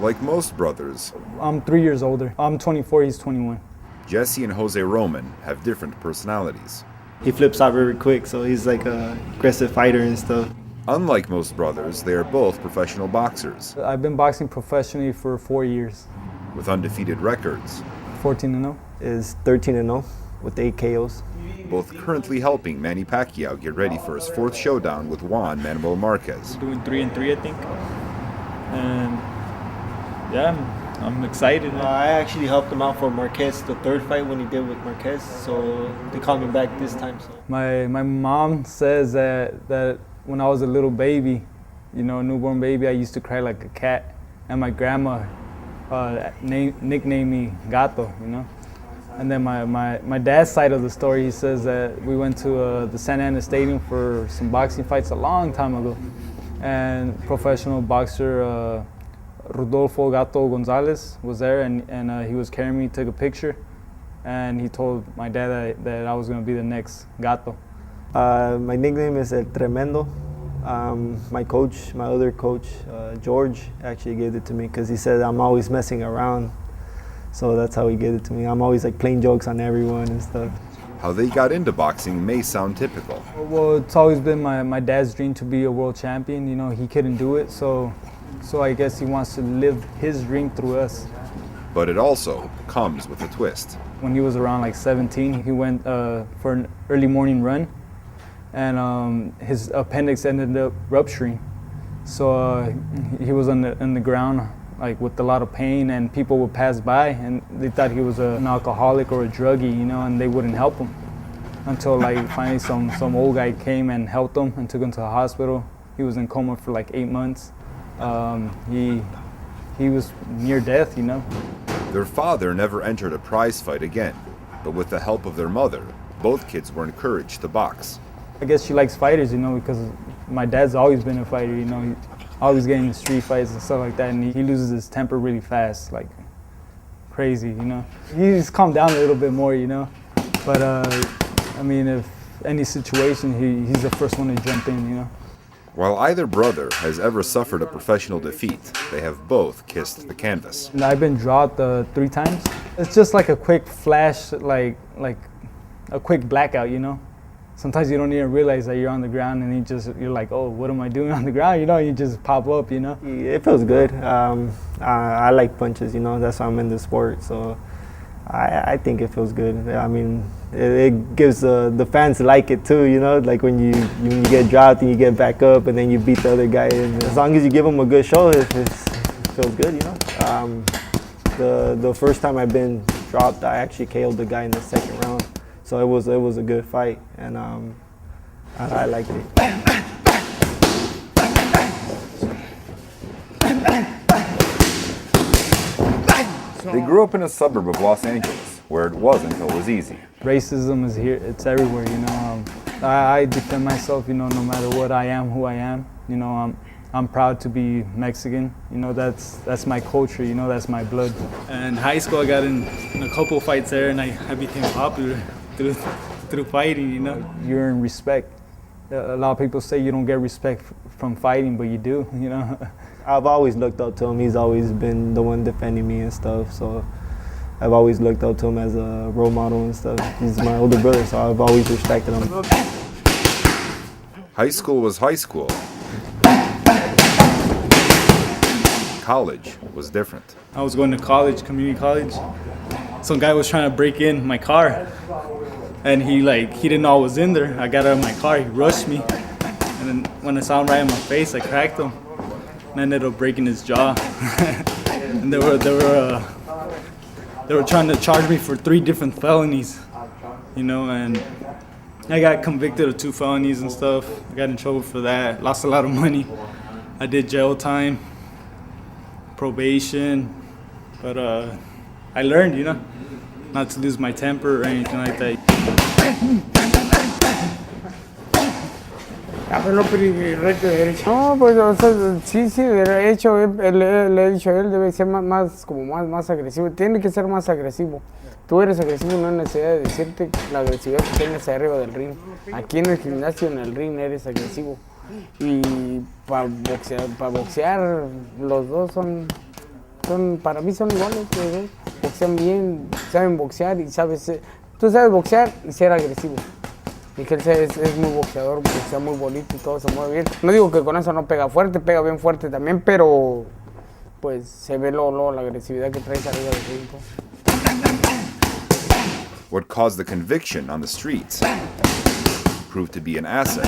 Like most brothers, I'm 3 years older. I'm 24, he's 21. Jesse and Jose Roman have different personalities. He flips out very quick, so he's like a aggressive fighter and stuff. Unlike most brothers, they are both professional boxers I've been boxing professionally for 4 years. with undefeated records, 14-0. Is 13-0 with 8 KOs. both currently helping Manny Pacquiao get ready for his fourth showdown with Juan Manuel Marquez. Doing 3-3, I think. And yeah, I'm excited. I actually helped him out for Marquez, the third fight when he did with Marquez, so they called me back this time. So. My mom says that when I was a little baby, you know, a newborn baby, I used to cry like a cat. And my grandma nicknamed me Gato, you know. And then my dad's side of the story, he says that we went to the Santa Ana Stadium for some boxing fights a long time ago. And professional boxer Rodolfo Gato Gonzalez was there, and he was carrying me, took a picture, and he told my dad that I was going to be the next Gato. My nickname is El Tremendo. My coach, my other coach, George, actually gave it to me because he said I'm always messing around. So that's how he gave it to me. I'm always like playing jokes on everyone and stuff. How they got into boxing may sound typical, Well, it's always been my dad's dream to be a world champion. You know, he couldn't do it, so I guess he wants to live his dream through us. but it also comes with a twist. When he was around like 17, he went for an early morning run, and his appendix ended up rupturing. So he was on the ground like with a lot of pain, and people would pass by and they thought he was an alcoholic or a druggie, you know, and they wouldn't help him until like finally some old guy came and helped him and took him to the hospital. He was in coma for like 8 months. He was near death, you know. Their father never entered a prize fight again, but with the help of their mother, both kids were encouraged to box. I guess she likes fighters, you know, because my dad's always been a fighter, you know. He always getting in street fights and stuff like that, and he loses his temper really fast, like crazy, you know. He's calmed down a little bit more, you know. But I mean, if any situation, he's the first one to jump in, you know. While either brother has ever suffered a professional defeat, they have both kissed the canvas. And I've been dropped 3 times. It's just like a quick flash, like a quick blackout, you know. Sometimes you don't even realize that you're on the ground, and you're like, oh, what am I doing on the ground? You know, you just pop up, you know. It feels good. I like punches, you know. That's why I'm in the sport. So I think it feels good. I mean, it gives the fans like it too, you know. Like when you get dropped and you get back up, and then you beat the other guy. And as long as you give them a good show, it feels good, you know. The first time I've been dropped, I actually KO'd the guy in the second round. So it was a good fight, and I liked it. They grew up in a suburb of Los Angeles, where it wasn't always easy. Racism is here, it's everywhere, you know. I defend myself, you know, no matter what I am, who I am. You know, I'm proud to be Mexican. You know, that's my culture, you know, that's my blood. And high school, I got in a couple fights there, and I became popular through fighting, you know. You earn respect. A lot of people say you don't get respect from fighting, but you do, you know. I've always looked up to him. He's always been the one defending me and stuff. So I've always looked up to him as a role model and stuff. He's my older brother, so I've always respected him. High school was high school. College was different. I was going to college, community college. Some guy was trying to break in my car, and he didn't know I was in there. I got out of my car, he rushed me, and then when I saw him right in my face, I cracked him, and I ended up breaking his jaw. And they were trying to charge me for 3 different felonies, you know, and I got convicted of 2 felonies and stuff. I got in trouble for that, lost a lot of money. I did jail time, probation, but I learned, you know, not to lose my temper or anything like that. No, pues o sea, sí, de hecho, le he dicho a él, debe ser más agresivo, tiene que ser más agresivo. Tú eres agresivo, no hay necesidad de decirte la agresividad que tengas arriba del ring. Aquí en el gimnasio, en el ring, eres agresivo. Y para boxear, los dos son para mí son iguales, los dos. Boxean bien, saben boxear y tú sabes boxear y ser agresivo. Miguel es muy boxeador, boxea muy bonito y todo se mueve bien. No digo que con eso no pega fuerte, pega bien fuerte también, pero pues se ve luego la agresividad que trae arriba del ring. What caused the conviction on the streets proved to be an asset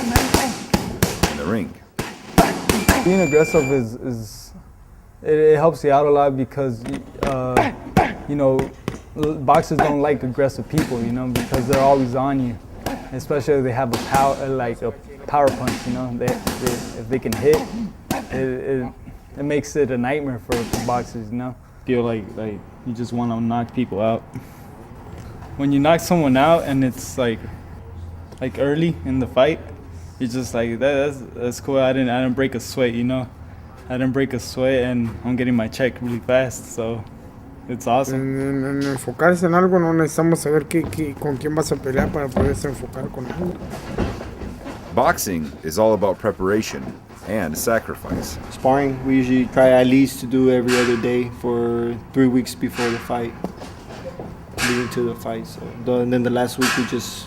in the ring. Being aggressive it helps you out a lot because you know, boxers don't like aggressive people, you know, because they're always on you, especially if they have a power punch, you know. If they can hit, it makes it a nightmare for boxers, you know. Feel like you just want to knock people out. When you knock someone out and it's like early in the fight, you're just like that's cool. I didn't break a sweat, you know. I didn't break a sweat and I'm getting my check really fast, so it's awesome. En enfocarse en algo no necesitamos saber con quién vas a pelear para poderse enfocar con algo. Boxing is all about preparation and sacrifice. Sparring, we usually try at least to do every other day for 3 weeks before the fight, leading to the fight. So and then the last week we just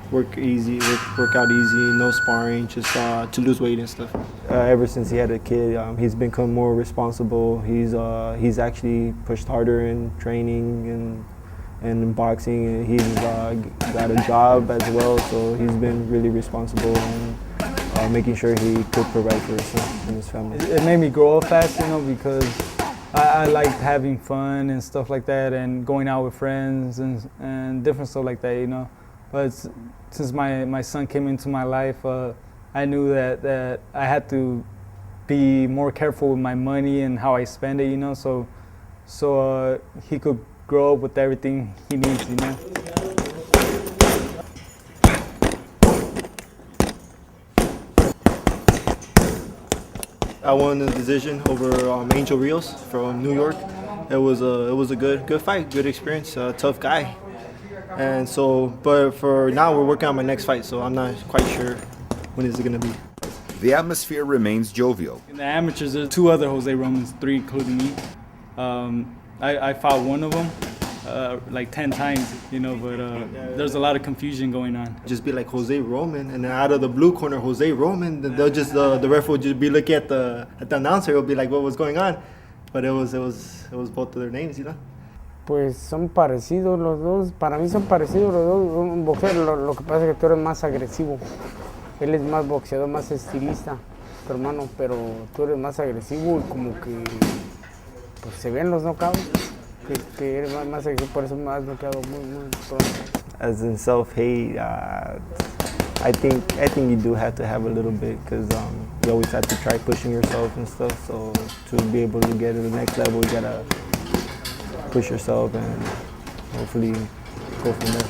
work out easy, no sparring, just to lose weight and stuff. Ever since he had a kid, he's become more responsible. He's actually pushed harder in training and in boxing. He's got a job as well, so he's been really responsible and making sure he could provide for himself and his family. It made me grow up fast, you know, because I liked having fun and stuff like that and going out with friends and different stuff like that, you know. But since my son came into my life, I knew that I had to be more careful with my money and how I spend it, you know, so he could grow up with everything he needs, you know. I won the decision over Angel Rios from New York. It was a good fight, good experience, tough guy. And so, but for now we're working on my next fight, so I'm not quite sure when is it gonna be. The atmosphere remains jovial. In the amateurs, there's 2 other Jose Romans, 3 including me. I fought one of them like 10 times, you know, but there's a lot of confusion going on. Just be like Jose Roman, and then out of the blue corner, Jose Roman. They'll just the ref will just be looking at the announcer. He'll be like, "What was going on?" But it was both of their names, you know. Pues son parecidos los dos, para mí son parecidos los dos. Un boxeador, lo que pasa es que tú eres más agresivo. Él es más boxeador, más estilista, tu hermano, pero tú eres más agresivo y como que pues se ven los knockouts, que eres más agresivo, por eso me has noqueado muy pronto. As in self-hate, I think you do have to have a little bit, because you always have to try pushing yourself and stuff. So to be able to get to the next level, you gotta push yourself and hopefully go from there.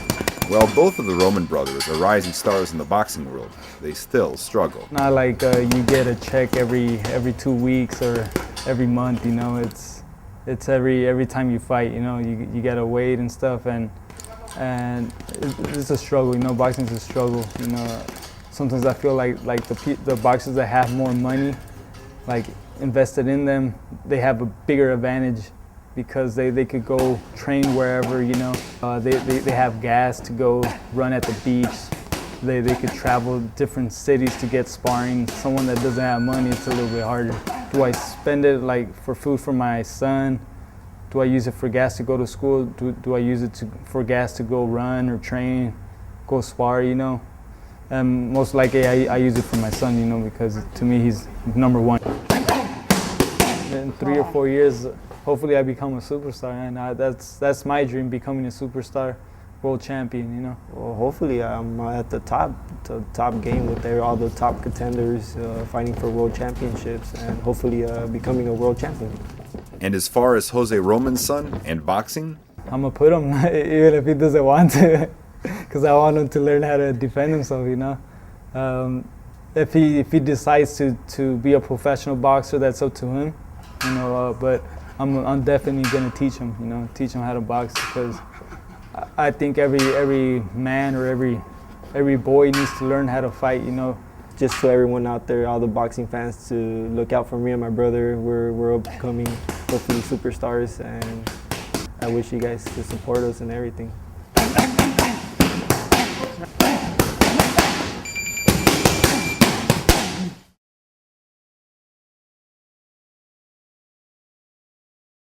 While both of the Roman brothers are rising stars in the boxing world, they still struggle. Not like you get a check every 2 weeks or every month, you know. It's every time you fight, you know. You gotta wait and stuff, and it's a struggle, you know. Boxing's a struggle, you know. Sometimes I feel like the boxers that have more money, like invested in them, they have a bigger advantage, because they could go train wherever, you know. They have gas to go run at the beach. They could travel different cities to get sparring. Someone that doesn't have money, it's a little bit harder. Do I spend it like for food for my son? Do I use it for gas to go to school? Do I use it for gas to go run or train, go spar, you know? And most likely I use it for my son, you know, because to me he's number one. In 3 or 4 years, hopefully I become a superstar, and that's my dream, becoming a superstar, world champion, you know. Well, hopefully I'm at the top game with all the top contenders, fighting for world championships, and hopefully becoming a world champion. And as far as Jose Roman's son and boxing, I'm gonna put him, even if he doesn't want to, because I want him to learn how to defend himself, you know. If he decides to be a professional boxer, that's up to him, you know. But I'm definitely gonna teach him, you know, teach him how to box, because I think every man or every boy needs to learn how to fight, you know. Just to everyone out there, all the boxing fans, to look out for me and my brother. We're upcoming. hopefully superstars, and I wish you guys to support us and everything.